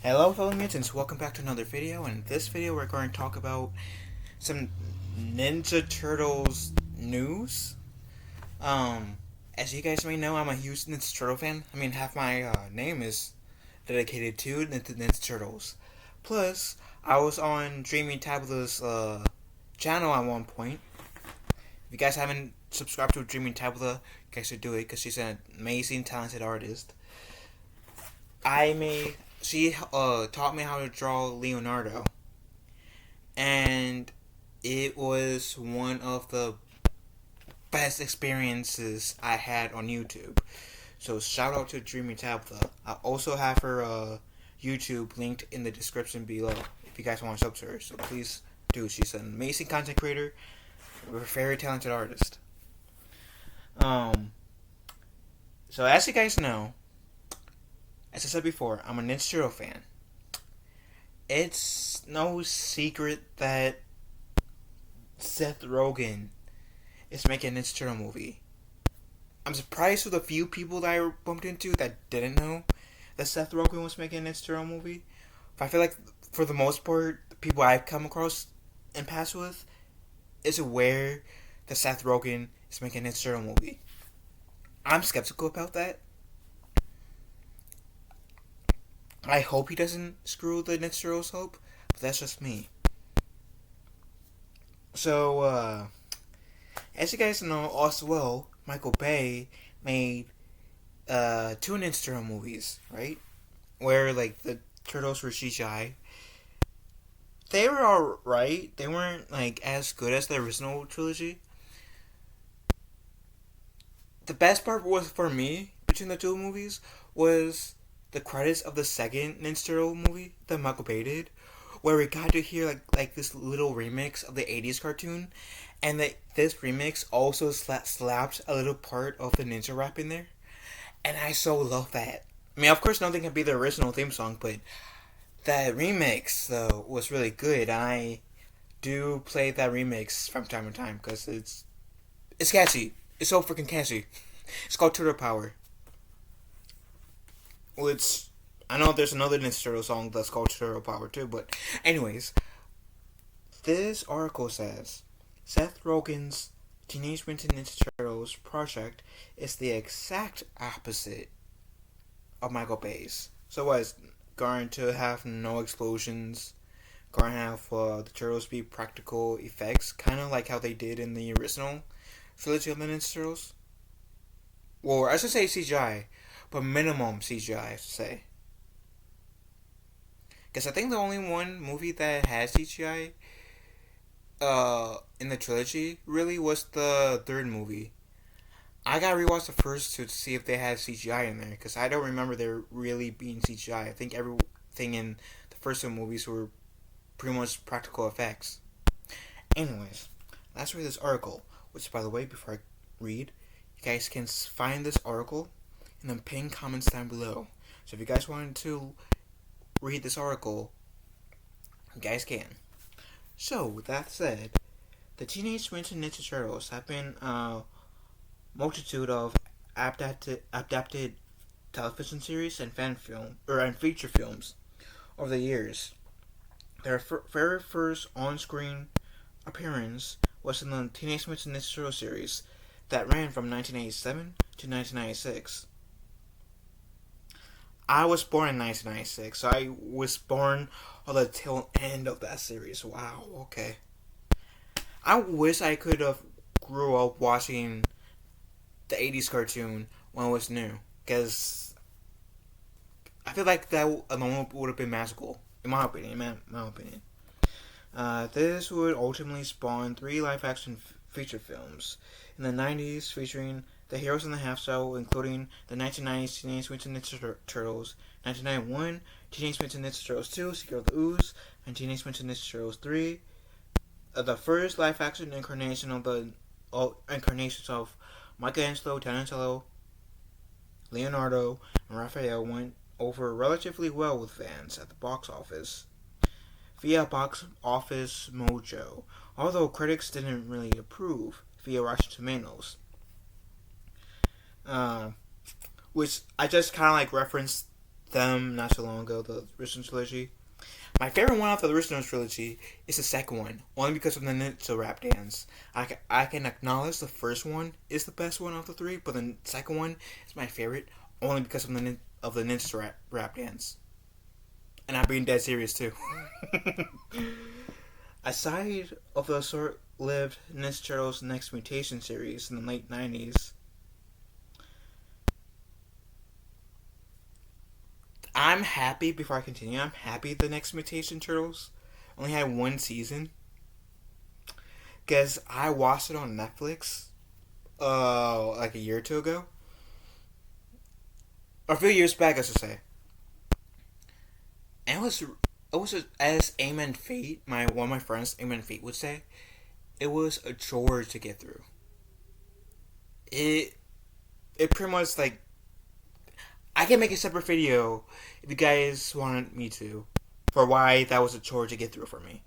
Hello fellow mutants, welcome back to another video. In this video we're going to talk about some Ninja Turtles news. As you guys may know, I'm a huge Ninja Turtle fan. I mean, half my name is dedicated to Ninja Turtles. Plus, I was on Dreaming Tabitha's channel at one point. If you guys haven't subscribed to Dreaming Tabitha, you guys should do it because she's an amazing, talented artist. She taught me how to draw Leonardo, and it was one of the best experiences I had on YouTube. So shout out to Dreaming Tabitha. I also have her YouTube linked in the description below if you guys want to sub to her. So please do. She's an amazing content creator, a very talented artist. So as you guys know, as I said before, I'm a Ninja Turtle fan. It's no secret that Seth Rogen is making a Ninja Turtle movie. I'm surprised with a few people that I bumped into that didn't know that Seth Rogen was making a Ninja Turtle movie. But I feel like, for the most part, the people I've come across and passed with is aware that Seth Rogen is making a Ninja Turtle movie. I'm skeptical about that. I hope he doesn't screw the Ninja Turtles' hope, but that's just me. So, as you guys know, also well, Michael Bay made two Ninja Turtle movies, right? Where, like, the turtles were CGI. They were alright. They weren't, like, as good as the original trilogy. The best part was, for me, between the two movies, was the credits of the second Ninja Turtle movie that Michael Bay did, where we got to hear like this little remix of the 80s cartoon, and this remix also slapped a little part of the ninja rap in there, and I so love that. I mean, of course, nothing can be the original theme song, but that remix though was really good. I do play that remix from time to time because it's catchy. It's so freaking catchy. It's called Turtle Power. Which, I know there's another Ninja Turtle song that's called Turtle Power too, but anyways, this article says Seth Rogen's Teenage Mutant Ninja Turtles project is the exact opposite of Michael Bay's. So what, is going to have no explosions, going to have the turtles be practical effects, kind of like how they did in the original trilogy of the Ninja Turtles? Well, I should say CGI, but minimum CGI, I should say. Because I think the only one movie that has CGI in the trilogy really was the third movie. I gotta rewatch the first two to see if they had CGI in there, because I don't remember there really being CGI. I think everything in the first two movies were pretty much practical effects. Anyways, let's read this article, which, by the way, before I read, you guys can find this article in the pinned comments down below. So if you guys wanted to read this article, you guys can. So, with that said, the Teenage Mutant Ninja Turtles have been a multitude of adapted television series and and feature films over the years. Their very first on-screen appearance was in the Teenage Mutant Ninja Turtles series that ran from 1987 to 1996. I was born in 1996, so I was born on the tail end of that series. Wow, okay. I wish I could have grew up watching the 80s cartoon when it was new, because I feel like that alone would have been magical, in my opinion. This would ultimately spawn 3 live-action feature films in the 90s featuring the heroes in the half cell, including the 1990s Teenage Mutant Ninja Turtles, 1991 Teenage Mutant Ninja Turtles 2, Secret of the Ooze, and Teenage Mutant Ninja Turtles 3. The first live-action incarnations of Michelangelo, Donatello, Leonardo, and Raphael went over relatively well with fans at the box office via Box Office Mojo, although critics didn't really approve via Rotten Tomatoes. Which I just kind of like referenced them not so long ago, the original trilogy. My favorite one of the original trilogy is the second one, only because of the ninja rap dance. I can acknowledge the first one is the best one of the three, but the second one is my favorite, only because of the ninja rap dance. And I'm being dead serious too. Aside of the short-lived Ninja Turtles Next Mutation series in the late 90s, I'm happy, before I continue, I'm happy the Next Mutation Turtles only had one season. Because I watched it on Netflix, like a year or two ago. Or a few years back, I should say. And it was as Amen Fate, one of my friends, Amen Fate, would say, it was a chore to get through. It it pretty much like, I can make a separate video if you guys wanted me to, for why that was a chore to get through for me.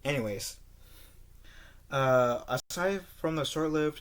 Anyways, aside from the short-lived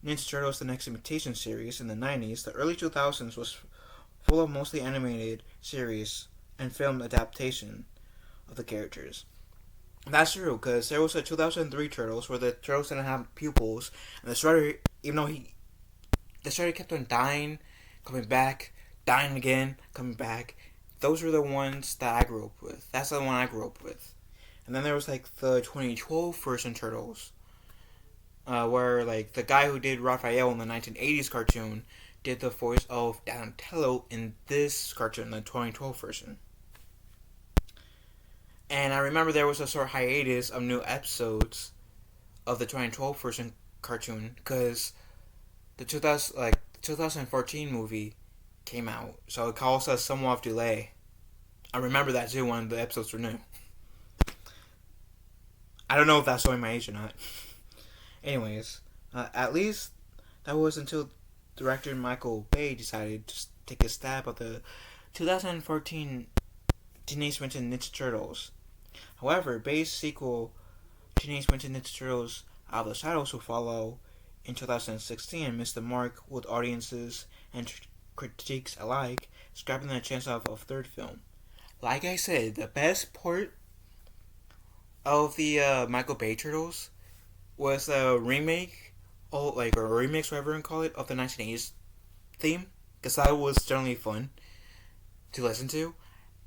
Ninja Turtles: The Next Mutation series in the 90s, the early 2000s was full of mostly animated series and film adaptation of the characters. That's true, because there was a 2003 Turtles where the Turtles didn't have pupils, and the Shredder, even though the Shredder kept on dying, coming back, dying again, coming back. Those were the ones that I grew up with. That's the one I grew up with. And then there was like the 2012 version Turtles, where like the guy who did Raphael in the 1980s cartoon did the voice of Donatello in this cartoon, the 2012 version. And I remember there was a sort of hiatus of new episodes of the 2012 version cartoon because the 2014 movie came out, so it caused us somewhat of delay. I remember that too when the episodes were new. I don't know if that's showing my age or not. Anyways, at least that was until director Michael Bay decided to take a stab at the 2014 Teenage Mutant Ninja Turtles. However, Bay's sequel, Teenage Mutant Ninja Turtles Out of the Shadows, will follow in 2016 and missed the mark with audiences and critiques alike, scrapping the chance of a third film. Like I said, the best part of the Michael Bay Turtles was a remake, or remix, whatever you call it, of the 1980s theme, because that was generally fun to listen to,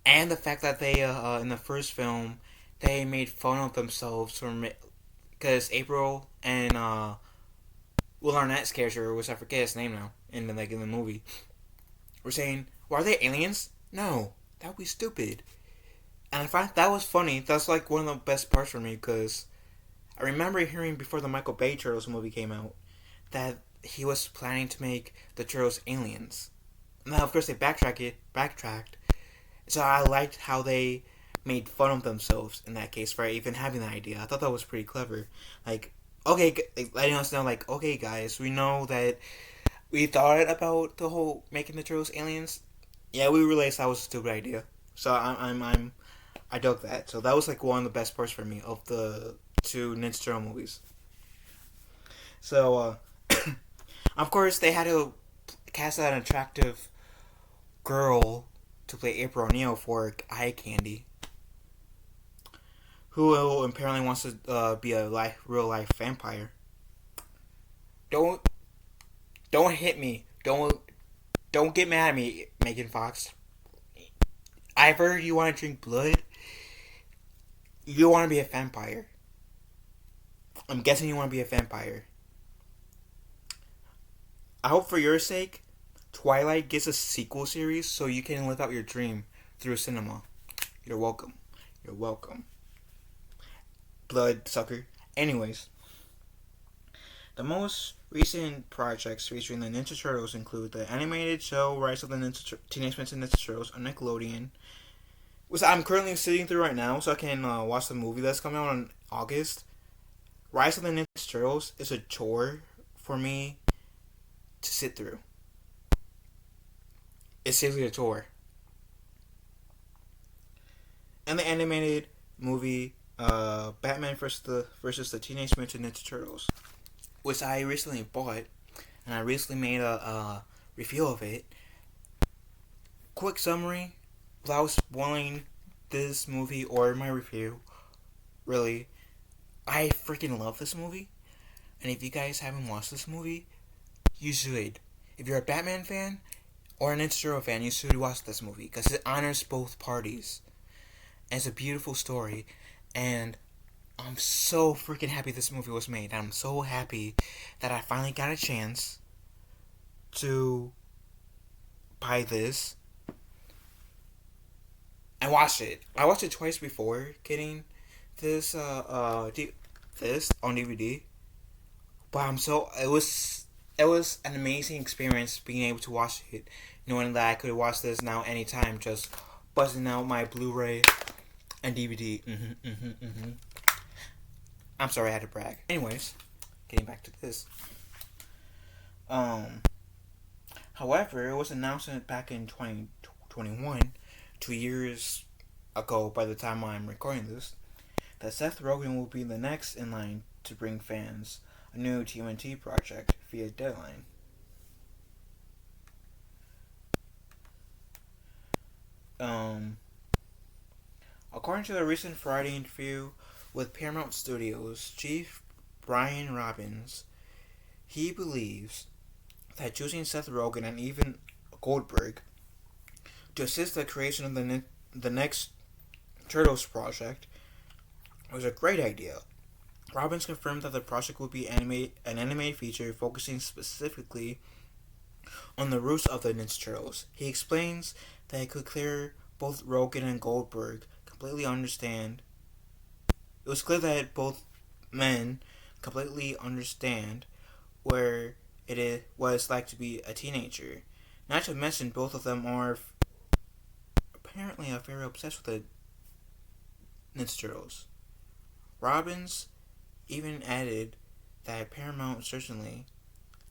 and the fact that they in the first film they made fun of themselves from, because April and Will Arnett's character, which I forget his name now, in the movie, were saying, "Well, are they aliens? No, that would be stupid." And I find that was funny. That's like one of the best parts for me, because I remember hearing before the Michael Bay Turtles movie came out that he was planning to make the Turtles aliens. Now, of course, they backtracked. So I liked how they made fun of themselves in that case for even having that idea. I thought that was pretty clever. Like, okay, letting us know, like, okay, guys, we know that we thought about the whole making the Turtles aliens. Yeah, we realized that was a stupid idea. So I dug that. So that was like one of the best parts for me of the two Ninja Turtle movies. So, of course, they had to cast an attractive girl to play April O'Neil for eye candy, who apparently wants to be a real life vampire. Don't hit me. Don't get mad at me, Megan Fox. I've heard you want to drink blood. You want to be a vampire. I'm guessing you want to be a vampire. I hope for your sake, Twilight gets a sequel series so you can live out your dream through cinema. You're welcome. You're welcome. Blood sucker. Anyways, the most recent projects featuring the Ninja Turtles include the animated show Rise of the Teenage Mutant Ninja Turtles on Nickelodeon, which I'm currently sitting through right now so I can watch the movie that's coming out in August. Rise of the Ninja Turtles is a chore for me to sit through. It's seriously a chore. And the animated movie Batman versus the Teenage Mutant Ninja Turtles, which I recently bought, and I recently made a review of it. quick summary, without spoiling this movie or my review, really, I freaking love this movie. And if you guys haven't watched this movie, you should. If you're a Batman fan or an Ninja fan, you should watch this movie because it honors both parties. And it's a beautiful story. And I'm so freaking happy this movie was made. I'm so happy that I finally got a chance to buy this and watch it. I watched it twice before getting this this on DVD. But it was an amazing experience being able to watch it, knowing that I could watch this now anytime, just buzzing out my Blu-ray and DVD. I'm sorry, I had to brag. Anyways, getting back to this. However, it was announced back in 2021, 2 years ago by the time I'm recording this, that Seth Rogen will be the next in line to bring fans a new TMNT project via Deadline. According to a recent Friday interview with Paramount Studios chief Brian Robbins, he believes that choosing Seth Rogen and even Goldberg to assist the creation of the next Turtles project was a great idea. Robbins confirmed that the project would be an animated feature focusing specifically on the roots of the Ninja Turtles. He explains that it could clear both Rogen and Goldberg completely understand. It was clear that both men completely understand where what it's like to be a teenager. Not to mention, both of them are apparently very obsessed with the Ninja Turtles. Robbins even added that Paramount certainly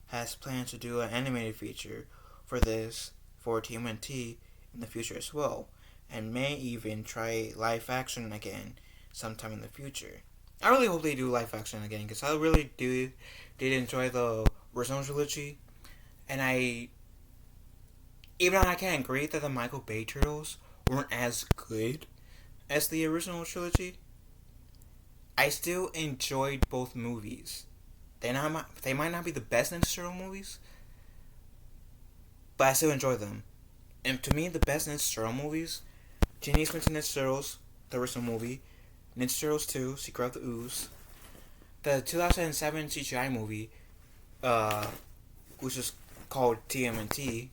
has plans to do an animated feature for TMNT in the future as well, and may even try live action again sometime in the future. I really hope they do live action again because I really did enjoy the original trilogy, and even though I can agree that the Michael Bay Turtles weren't as good as the original trilogy, I still enjoyed both movies. They might not be the best Ninja Turtle movies, but I still enjoy them. And to me, the best Ninja Turtle movies: Teenage Mutant Ninja Turtles, the original movie; Ninja Turtles 2, Secret of the Ooze; the 2007 CGI movie, which is called TMNT.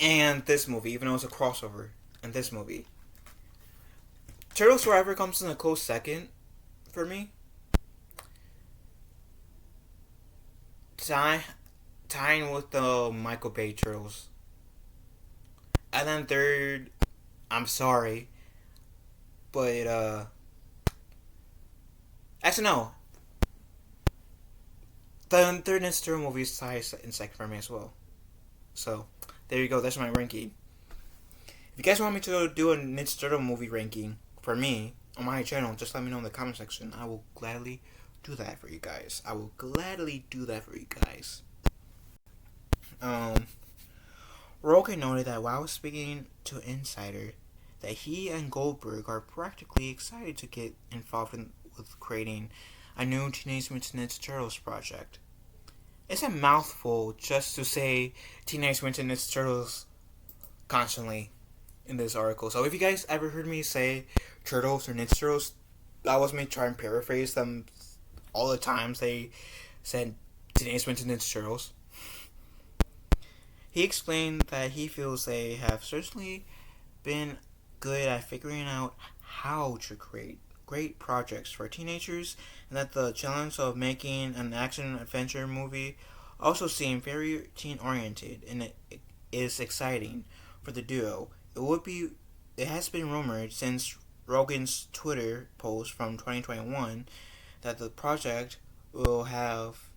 And this movie, even though it's a crossover, and this movie. Turtles Forever comes in a close second for me. Tying with the Michael Bay Turtles. And then third, I'm sorry, but actually no. The third Ninja Turtle movie is tied in second for me as well. So there you go. That's my ranking. If you guys want me to do a Ninja Turtle movie ranking for me on my channel, just let me know in the comment section. I will gladly do that for you guys. Rogan noted that while speaking to Insider, that he and Goldberg are practically excited to get involved with creating a new Teenage Mutant Ninja Turtles project. It's a mouthful just to say Teenage Mutant Ninja Turtles constantly in this article. So if you guys ever heard me say Turtles or Ninja Turtles, that was me trying to paraphrase them all the times they said Teenage Mutant Ninja Turtles. He explained that he feels they have certainly been good at figuring out how to create great projects for teenagers, and that the challenge of making an action-adventure movie also seemed very teen-oriented, and it is exciting for the duo. It has been rumored since Rogen's Twitter post from 2021 that the project will have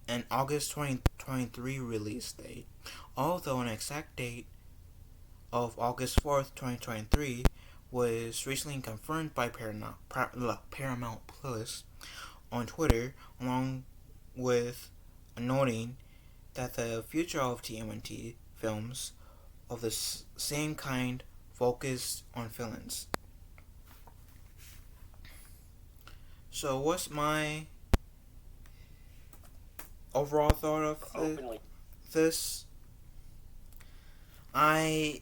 an August 2023 release date, although an exact date of August 4th, 2023 was recently confirmed by Paramount Plus on Twitter, along with noting that the future of TMNT films of the same kind focused on villains. So what's my overall thought of this? I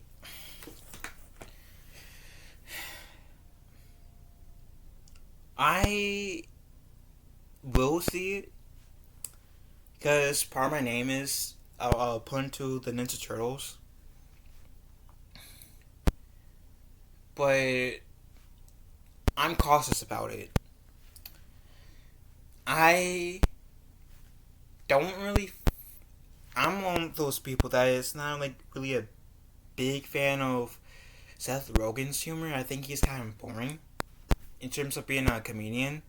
will see it because part of my name is put into the Ninja Turtles, but I'm cautious about it. I don't really. I'm one of those people that is not like really a big fan of Seth Rogen's humor. I think he's kind of boring in terms of being a comedian.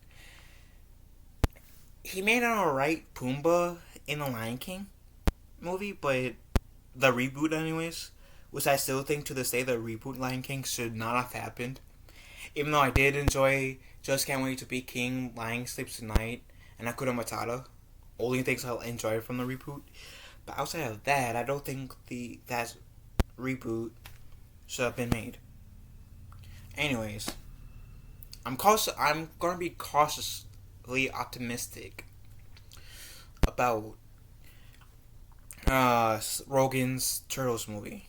He made an alright Pumbaa in the Lion King movie, but the reboot, anyways, which I still think to this day the reboot Lion King should not have happened. Even though I did enjoy Just Can't Wait to Be King, Lion Sleeps Tonight, and Hakuna Matata, only things I enjoyed from the reboot. But outside of that, I don't think that reboot should have been made. Anyways, I'm gonna be cautiously optimistic about Rogen's Turtles movie.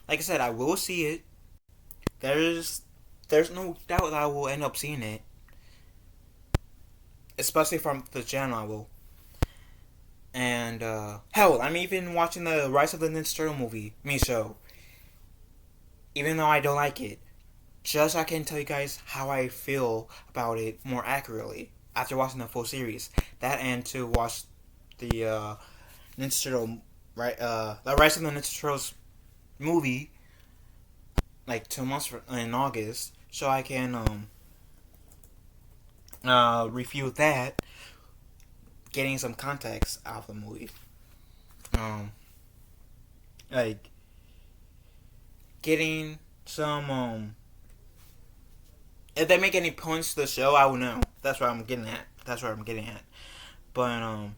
Like I said, I will see it. There's no doubt that I will end up seeing it, especially from the channel. I will. And hell, I'm even watching the Rise of the Ninja Turtle movie, show. Even though I don't like it, just so I can tell you guys how I feel about it more accurately after watching the full series. That and to watch the Ninja Turtle, the Rise of the Ninja Turtles movie, like 2 months in August, so I can review that, getting some context out of the movie. Like getting some if they make any points to the show, I will know. That's what I'm getting at. But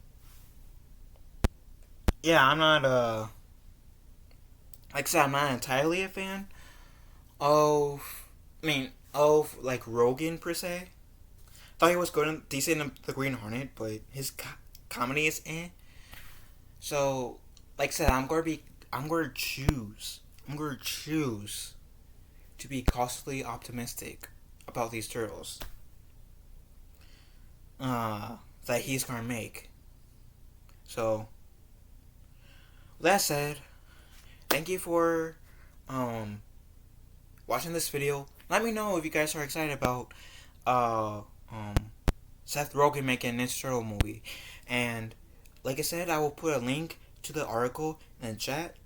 yeah, I'm not like I said, I'm not entirely a fan of like Rogen per se. Thought he was good and decent in The Green Hornet, but his comedy is eh. So, like I said, I'm gonna choose to be cautiously optimistic about these turtles that he's gonna make. So, that said, thank you for watching this video. Let me know if you guys are excited about Seth Rogen making a Ninja Turtle movie. And like I said, I will put a link to the article in the chat,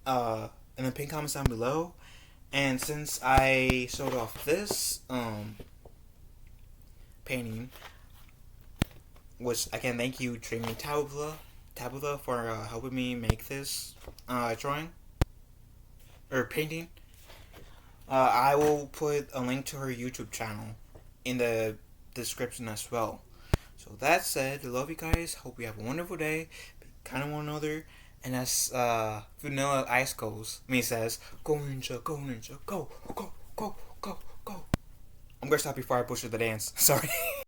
in the pinned comments down below. And since I showed off this painting, which again, thank you, Dreaming Tabitha, for helping me make this drawing or painting. I will put a link to her YouTube channel in the description as well. So that said, I love you guys. Hope you have a wonderful day. Be kind of one another. And as Vanilla Ice says, go ninja, go ninja, go, go, go, go, go. I'm gonna stop before I butcher the dance. Sorry.